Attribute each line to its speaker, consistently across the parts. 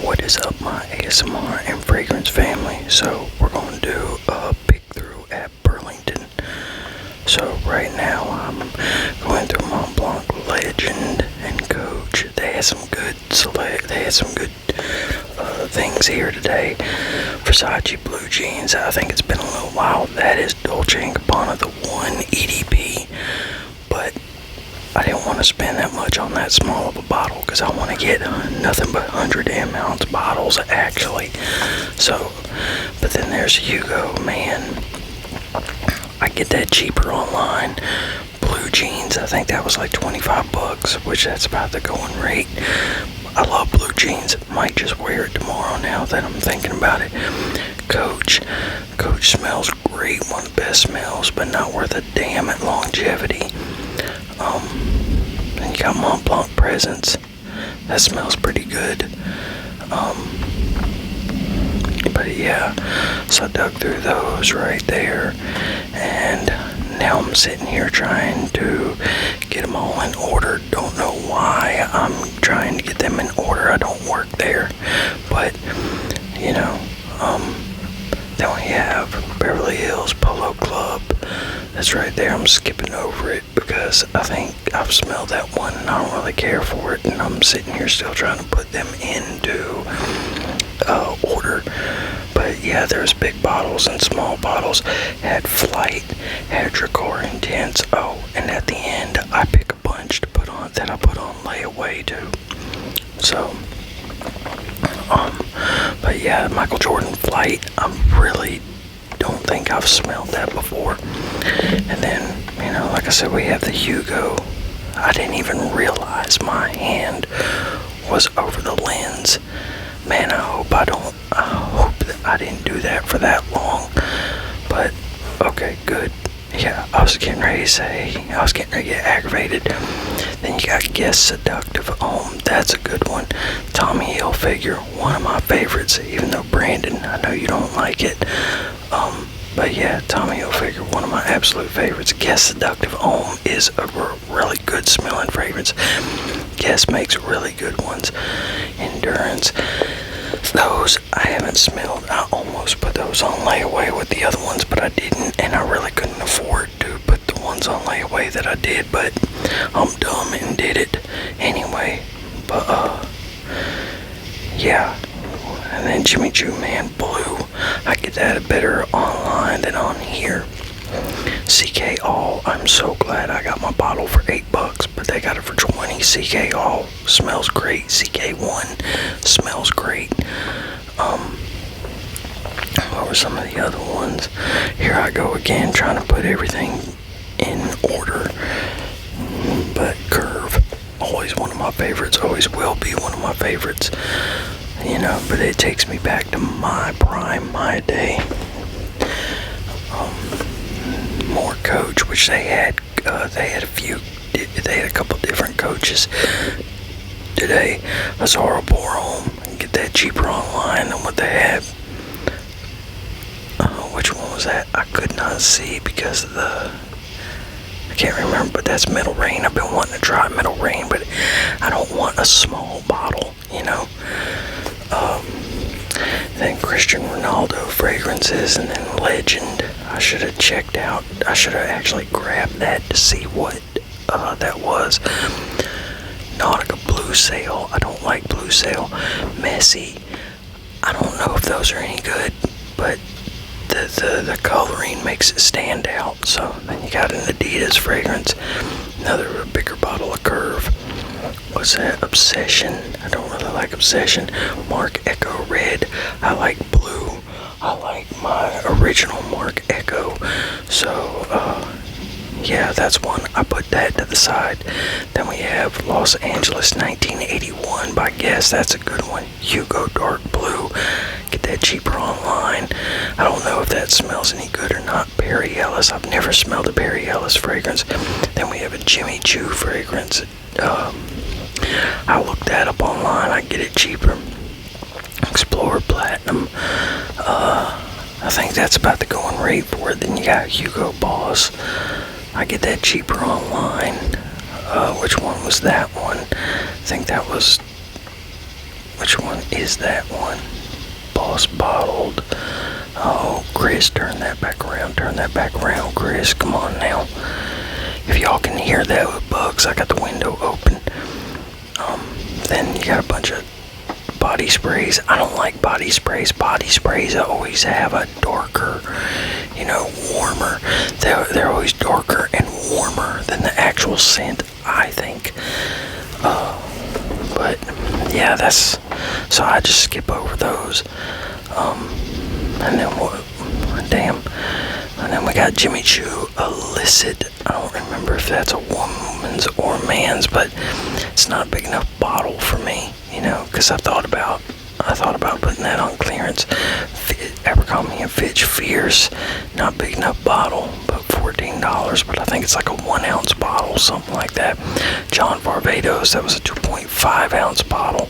Speaker 1: What is up, my ASMR and fragrance family? So we're going to do a pick through at Burlington. So right now I'm going through Mont Blanc, Legend, and Coach. They had some good things here today. Versace blue jeans. I think it's been a little while. That is Dolce & Gabbana, the 1 EDP, but I didn't want to spend that much on that small of a bottle because I want to get nothing but 100 ounce bottles actually. So, but then there's Hugo, man. I get that cheaper online. Blue jeans, I think that was like $25, which that's about the going rate. I love blue jeans. Might just wear it tomorrow now that I'm thinking about it. Coach smells great, one of the best smells, but not worth a damn at longevity. And you got Mont Blanc Presence. That smells pretty good. But yeah, so I dug through those right there, and now I'm sitting here trying to get them all in order. Don't know why I'm trying to get them in order. I don't work there, but you know, then we have Beverly Hills Polo Club. That's right there. I'm skipping over it because I think I've smelled that one and I don't really care for it, and I'm sitting here still trying to put them into order. But yeah, there's big bottles and small bottles. Had Flight, had Dracar Intense. Oh, and at the end I pick a bunch to put on that I put on layaway too. So but yeah, Michael Jordan Flight, I really don't think I've smelled that before. And then, you know, like I said, we have the Hugo. I didn't even realize my hand was over the lens. Man, I hope that I didn't do that for that long. But okay, good. Yeah, I was getting ready to get aggravated. Then you got Guess Seductive Home. That's a good one. Tommy Hilfiger, one of my favorites, even though Brandon, I know you don't like it. But yeah, Tommy Hilfiger, one of my absolute favorites. Guess Seductive Home is a really good smelling fragrance. Guess makes really good ones. Endurance. Those I haven't smelled. I almost put those on layaway with the other ones, but I didn't, and I really couldn't afford to put the ones on layaway that I did, but I'm dumb and did it anyway. But yeah. And then Jimmy Choo, man, blue. I get that better online than on here. CK All, I'm so glad I got my bottle for $8, but they got it for 20. CK All smells great. CK1 smells great. What were some of the other ones? Here I go again, trying to put everything in order. But Curve, always one of my favorites, always will be one of my favorites. You know, but it takes me back to my prime, my day. More Coach, which they had a couple different Coaches today. Azara Borholm, get that cheaper online than what they have. Which one was that? I could not see because of I can't remember, but that's Metal Rain. I've been wanting to try Metal Rain, but I don't want a small bottle, you know. Then Cristiano Ronaldo fragrances, and then Legend. I should have checked out. I should have actually grabbed that to see what that was. Nautica Blue Sail. I don't like Blue Sail. Messy. I don't know if those are any good, but the coloring makes it stand out. So then you got an Adidas fragrance. Another bigger bottle of Curve. What's that? Obsession. I don't really like Obsession. Mark Echo Red. I like blue. I like my original Mark Echo. So, yeah, that's one. I put that to the side. Then we have Los Angeles 1981 by Guess. That's a good one. Hugo Dark Blue. Get that cheaper online. I don't know if that smells any good or not. Perry Ellis. I've never smelled a Perry Ellis fragrance. Then we have a Jimmy Choo fragrance. I looked that up online. I get it cheaper. Explorer Platinum. I think that's about the going rate for it. Then you got Hugo Boss. I get that cheaper online. Which one was that one? I think that was Which one is that one? Boss Bottled. Oh, Chris, turn that back around. Turn that back around, Chris. Come on now. If y'all can hear that with bugs, I got the window open. Then you got a bunch of body sprays. I don't like body sprays. Body sprays always have a darker, warmer. They're always darker and warmer than the actual scent, I think. But yeah, so I just skip over those. And then what? Damn. And then we got Jimmy Choo Illicit. I don't remember if that's a woman's or man's, but it's not a big enough bottle for me, because I thought about putting that on clearance. Abercrombie & Fitch Fierce, not big enough bottle, but $14, but I think it's like a 1 ounce bottle, something like that. John Barbados, that was a 2.5 ounce bottle.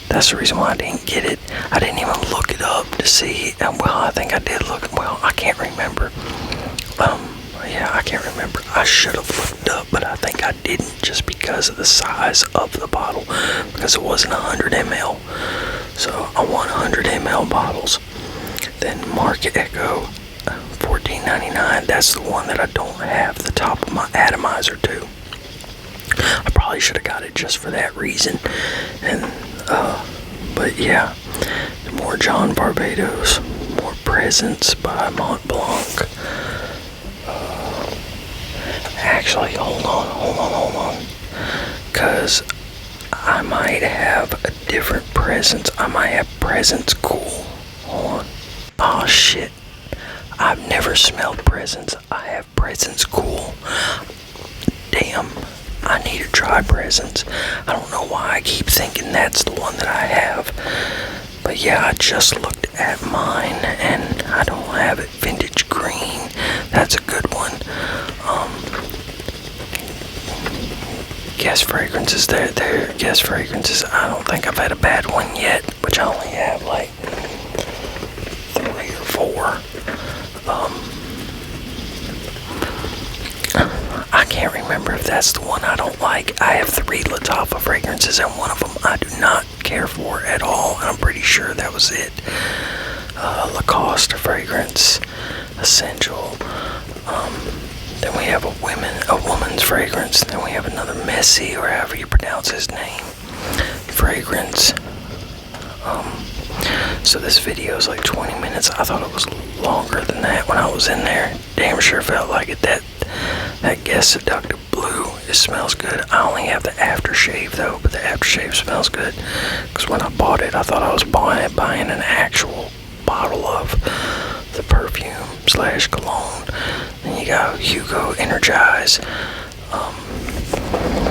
Speaker 1: That's the reason why I didn't get it. I didn't even look it up to see. Well, I think I did look. Well, I can't remember. Yeah, I can't remember. I should have looked up, but I think I didn't, just because of the size of the bottle, because it wasn't 100 ml. So I want 100 ml bottles. Then Mark Echo, $14.99. That's the one that I don't have the top of my atomizer to. I probably should have got it just for that reason. And but yeah, more John Barbados, more Presents by Mont Blanc. Actually, hold on, because I might have a different Presents. I might have Presents Cool. Hold on. Oh shit, I've never smelled Presents. I have Presents Cool. Damn. I need to try Presents. I don't know why I keep thinking that's the one that I have. But yeah, I just looked at mine and I don't have it. Vintage Green. That's a good one. Guess fragrances. They're guess fragrances. I don't think I've had a bad one yet, which I only have like 3 or 4. I can't remember if that's the one I don't like. I have 3 Lattafa fragrances, and one of them I do not care for at all, and I'm pretty sure that was it. Lacoste fragrance, Essential. Then we have a woman's fragrance. Then we have another Messy, or however you pronounce his name, fragrance. So this video is like 20 minutes. I thought it was longer than that when I was in there. Damn sure felt like it. That Guess Seductive Blue, it smells good. I only have the aftershave though, but the aftershave smells good. Because when I bought it, I thought I was buying an actual bottle of the perfume / cologne. Then you got Hugo Energize.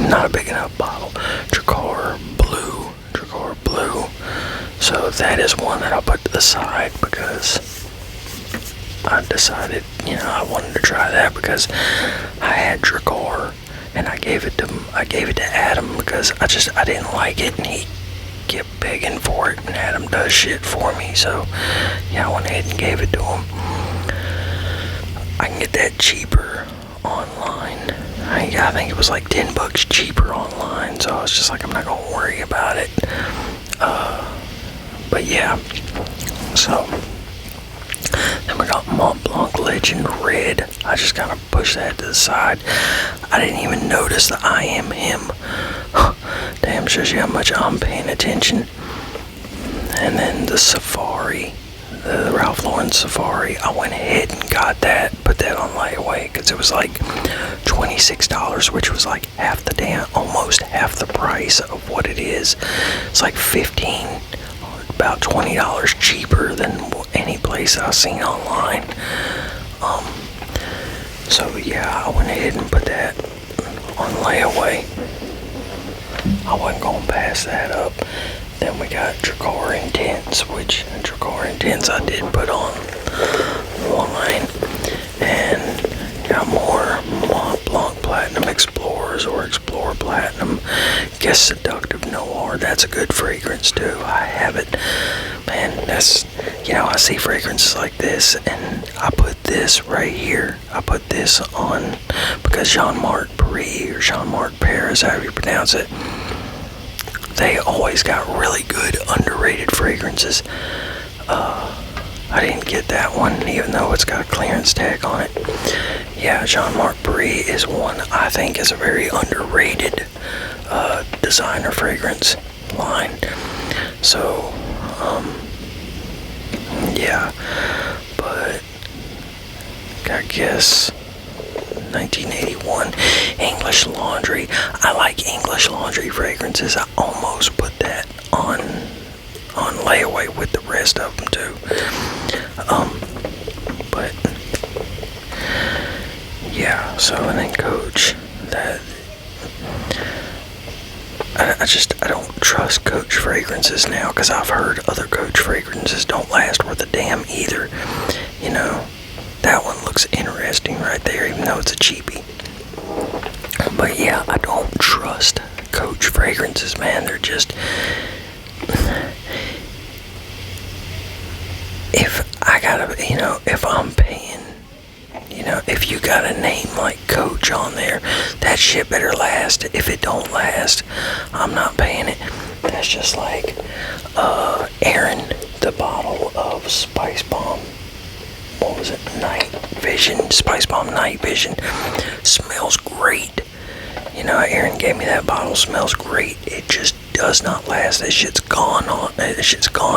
Speaker 1: Not a big enough bottle. Dracar Blue. So that is one that I'll put to the side, because I decided, I wanted to try that because I had Dracar and I gave it to Adam because I didn't like it, and he kept begging for it, and Adam does shit for me. So yeah, I went ahead and gave it to him. I can get that cheaper online. I think it was like $10 cheaper online, so I was just like, I'm not gonna worry about it. But yeah, so then we got Mont Blanc Legend Red. I just kind of pushed that to the side. I didn't even notice the I Am Him. Damn, shows you how much I'm paying attention. And then the Safari, the Ralph Lauren Safari. I went ahead and got that, put that on layaway, because it was like $26, which was like almost half the price of what it is. It's like $15. About $20 cheaper than any place I've seen online. So yeah, I went ahead and put that on layaway. I wasn't going to pass that up. Then we got Dracar Intense, which Dracar Intense I did put on line. And got more Mont Blanc Platinum Explorers, or Explorer Platinum. Guess Seductive Noir. That's a good fragrance too. I have it. Man, that's, I see fragrances like this, and I put this right here. I put this on because Jean-Marc Paris, or Jean-Marc Paris, however you pronounce it, they always got really good underrated fragrances. I didn't get that one, even though it's got a clearance tag on it. Yeah, Jean-Marc Paris is one I think is a very underrated designer fragrance line. So, yeah, but I guess 1981 English Laundry. I like English Laundry fragrances. I almost put that on layaway with the rest of them too. But yeah, so and then Coach, that I don't trust Coach fragrances now, because I've heard other Coach fragrances don't last worth a damn either. You know, that one looks interesting right there, even though it's a cheapie. But yeah, I don't trust Coach fragrances, man. They're just, if I gotta, if I'm paying, if you got a name like Coach on there, that shit better last. If it don't last, I'm not paying it. That's just like Aaron, the bottle of Spice Bomb. What was it? Night Vision. Spice Bomb Night Vision. Smells great. Aaron gave me that bottle. Smells great. It just does not last. That shit's gone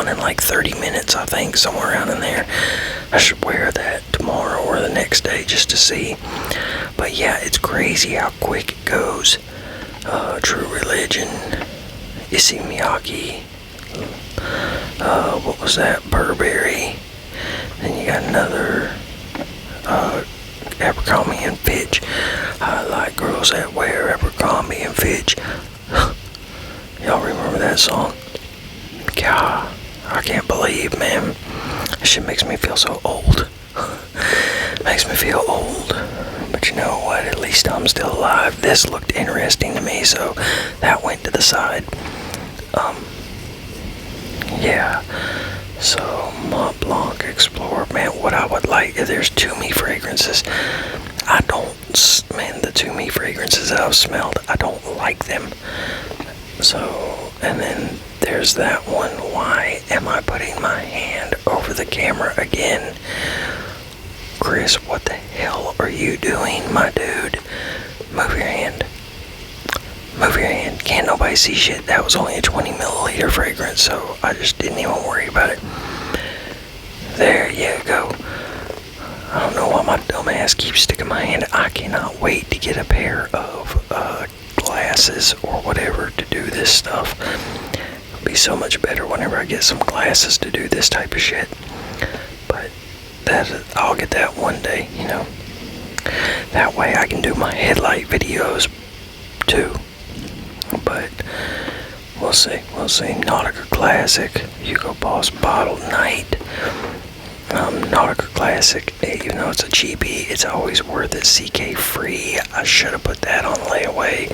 Speaker 1: in like 30 minutes, I think, somewhere around in there. I should wear that tomorrow or the next day just to see. But yeah, it's crazy how quick it goes. True Religion, Issey Miyake, what was that? Burberry. Then you got another Abercrombie and Fitch. I like girls that wear Abercrombie and Fitch. Y'all remember that song? God, I can't believe, man. That shit makes me feel so old. Makes me feel old. But you know what? At least I'm still alive. This looked interesting to me, so that went to the side. Yeah. So, Mont Blanc Explorer, man, what I would like, there's Toomey fragrances. The Toomey fragrances that I've smelled, I don't like them. So, and then there's that one. Why am I putting my hand over the camera again? Chris, what the hell are you doing, my dude? Move your hand. Move your hand. Can't nobody see shit. That was only a 20 milliliter fragrance, so I just didn't even worry about it. There you go. I don't know why my dumb ass keeps sticking my hand. I cannot wait to get a pair of glasses or whatever to do this stuff. It'll be so much better whenever I get some glasses to do this type of shit. But I'll get that one day, That way I can do my headlight videos too. But we'll see. Nautica Classic, Hugo Boss Bottled Night. Nautica Classic, even though it's a cheapie, it's always worth it. CK Free, I should have put that on layaway,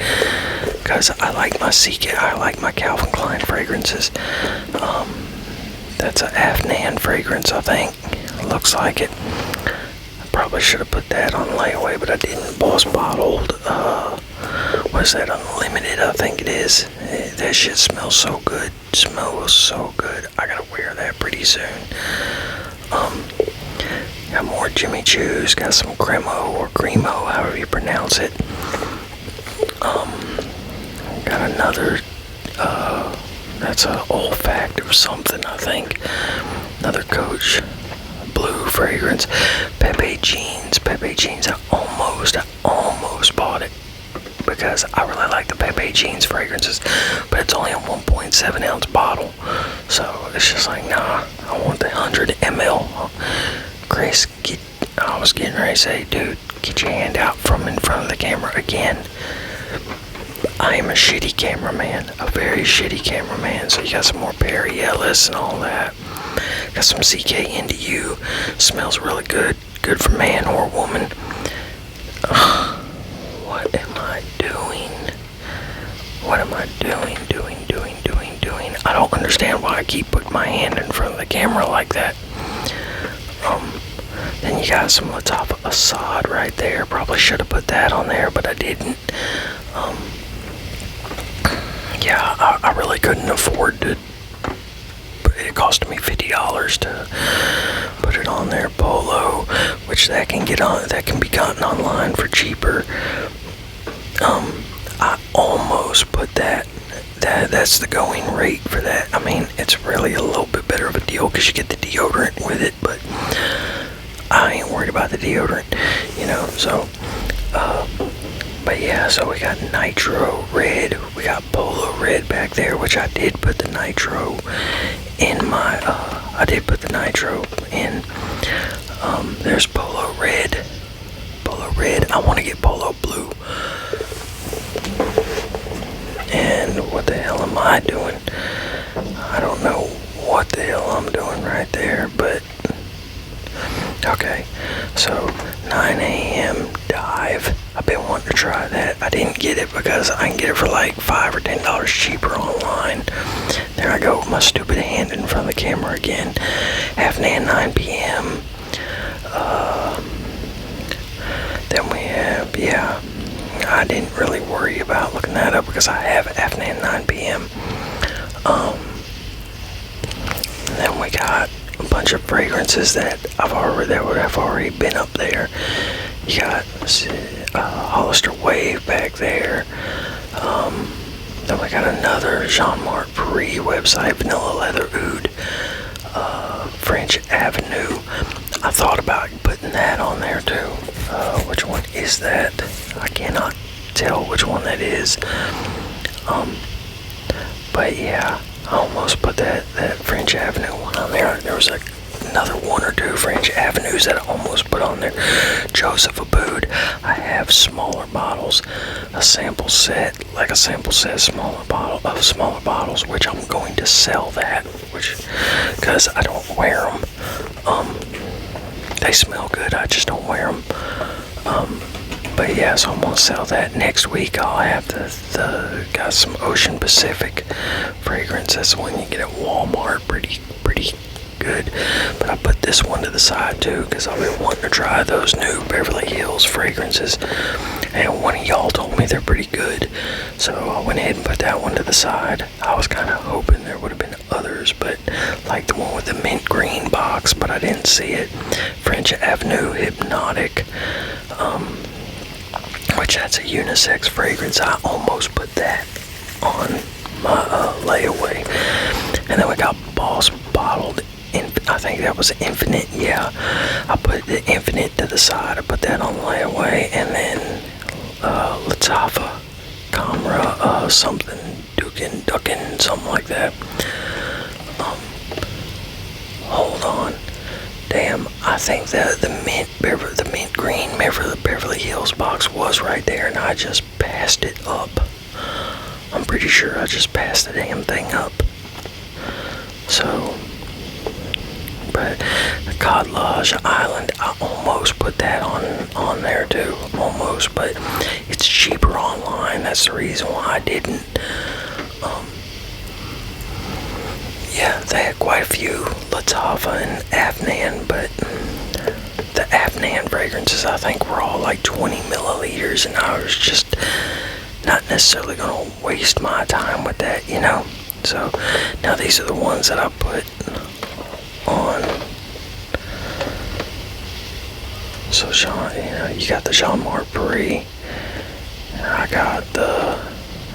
Speaker 1: because I like my CK, I like my Calvin Klein fragrances. That's an Afnan fragrance, I think. Looks like it. I probably should have put that on layaway, but I didn't. Boss Bottled, what's that, Unlimited, I think it is. That shit smells so good. Smells so good. I gotta wear that pretty soon. Got more Jimmy Choo's, got some Cremo or Cremo, however you pronounce it. Got another, that's a olfactive something, I think. Another Coach Blue fragrance. Pepe Jeans, I almost bought it, because I really like the Pepe Jeans fragrances, but it's only a 1.7 ounce bottle, so it's just like, nah, I want the 100 ml. Chris, I was getting ready to say, dude, get your hand out from in front of the camera again. I am a shitty cameraman, a very shitty cameraman, so you got some more Perry Ellis and all that. Got some CK Into You, smells really good, good for man or woman. What am I doing? What am I doing? I don't understand why I keep putting my hand in front of the camera like that. Then you got some Lattafa Assad right there. Probably should have put that on there, but I didn't. yeah, I really couldn't afford to. It cost me $50 to put it on there. Polo, which that can be gotten online for cheaper. I almost put that's the going rate for that. I mean, it's really a little bit better of a deal because you get the deodorant with it, but I ain't worried about the deodorant, so but yeah, so we got Nitro Red, we got Polo Red back there, which I did put the Nitro in my there's Polo Red, I want to get Polo Blue. And what the hell am I doing? I don't know what the hell I'm doing right there, but okay. So 9 a.m. dive. I've been wanting to try that. I didn't get it because I can get it for like $5 or $10 cheaper online. There I go with my stupid hand in front of the camera again. Apnea 9 p.m. Then we have, I didn't really worry about looking that up because I have apnea 9 p.m. And then we got a bunch of fragrances that have already been up there. You got Hollister Wave back there. Then we got another Jean-Marc Paris website, Vanilla Leather Oud, French Avenue. I thought about putting that on there too. Which one is that? I cannot tell which one that is. But yeah, I almost put that French Avenue one on there. There was another one or two French Avenues that I almost put on there. Joseph Aboud. I have smaller bottles, a sample set, smaller bottles, which I'm going to sell that, because I don't wear them. They smell good, I just don't wear them. But yeah, so I'm gonna sell that next week. I'll have got some Ocean Pacific fragrance. That's the one you get at Walmart, pretty good. But I put this one to the side too because I've been wanting to try those new Beverly Hills fragrances, and one of y'all told me they're pretty good, so I went ahead and put that one to the side. I was kind of hoping there would have been others, but like the one with the mint green box, but I didn't see it. French Avenue Hypnotic, which that's a unisex fragrance. I almost put that on my layaway. And then we got Boss Bottled, I think that was Infinite. Yeah, I put the Infinite to the side. I put that on layaway. And then Latafa Camera, something Duckin, something like that. Hold on. Damn, I think the mint green Beverly Hills box was right there, and I just passed it up. I'm pretty sure I just passed the damn thing up. So, but the Cod Lodge Island, I almost put that on there too, almost, but it's cheaper online. That's the reason why I didn't. Yeah, they had quite a few Latafa and Afnan, but the Afnan fragrances I think were all like 20 milliliters, and I was just not necessarily going to waste my time with that, So now these are the ones that I put on. So you got the Jean-Marc Paris, and I got the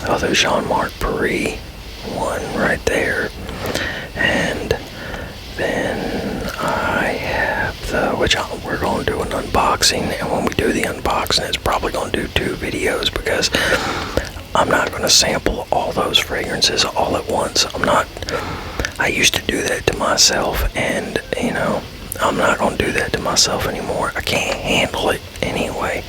Speaker 1: other Jean-Marc Paris one right there. And then I have we're going to do an unboxing, and when we do the unboxing, it's probably going to do 2 videos because I'm not going to sample all those fragrances all at once. I used to do that to myself, and I'm not going to do that to myself anymore. I can't handle it anyway.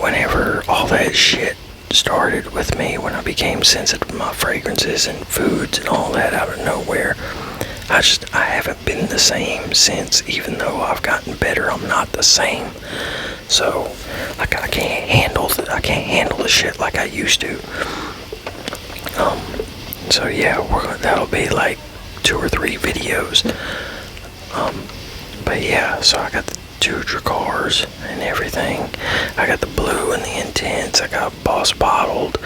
Speaker 1: Whenever all that shit started with me, when I became sensitive to my fragrances and foods and all that out of nowhere, I haven't been the same since. Even though I've gotten better, I'm not the same. So I can't handle the shit like I used to. So yeah, that'll be like 2 or 3 videos. But yeah, so I got the two Dracars and everything. I got the blue and the intense. I got Boss bottled,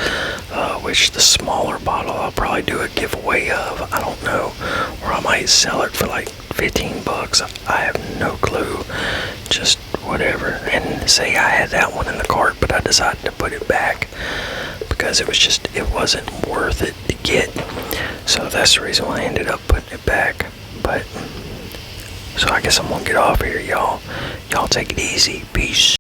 Speaker 1: which the smaller bottle I'll probably do a giveaway of. I don't know, or I might sell it for like $15. I have no clue. Just whatever. And say I had that one in the cart, but I decided to put it back because it wasn't worth it to get. So that's the reason why I ended up putting it back. But so I guess I'm gonna get off here, y'all. Y'all take it easy. Peace.